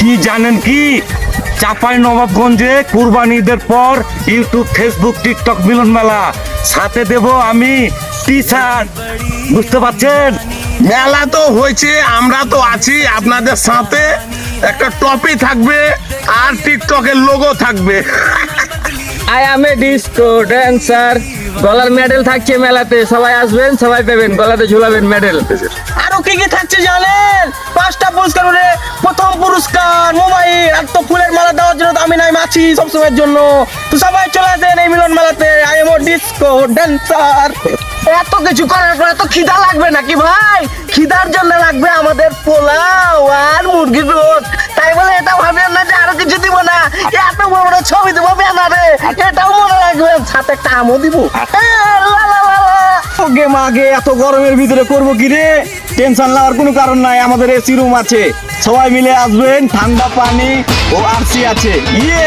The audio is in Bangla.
কি জানেন কি, চাপাই নবাবগঞ্জে কুরবানি ঈদের পর ইউটিউব, ফেসবুক, টিকটক মিলন মেলা, সাথে দেব আমি টি শার্ট। বুঝতে পারছেন? মেলা তো হয়েছে, আমরা তো আছি আপনাদের সাথে। একটা টপি থাকবে আর টিকটকের লোগো থাকবে। I M A disco dancer. গলার মেডেল থাকছে মেলাতে, সবাই আসবেন, সবাই পাবেন, গলাতে ঝুলাবেন মেডেল। আরো কি কি থাকছে জানেন? 5টা পুরস্কার হলে প্রথম পুরস্কার মোবাইল, আর তো ফুলের মালা দেওয়ার জন্য তো আমি নাই আছি সবসময়ের জন্য। তো সবাই চলে আসেন এই মিলন মেলাতে। I am disco dancer. এত কিছু করার পরে তো খিদা লাগবে নাকি ভাই? খিদার জন্য লাগবে আমাদের পোলাও আর মুরগির রোদ। তাই বলে এটা ভাবেন না যে আরো কিছু দিব না। এত বড় বড় ছবি দিব ব্যানারে, এটাও মনে রাখবেন, সাথে একটা আমও দিব। ওকে মাগে, এত গরমের ভিতরে করবো কি রে? টেনশন নেওয়ার কোনো কারণ নাই, আমাদের এসি রুম আছে, সবাই মিলে আসবেন, ঠান্ডা পানি ও আরসি আছে। ইয়ে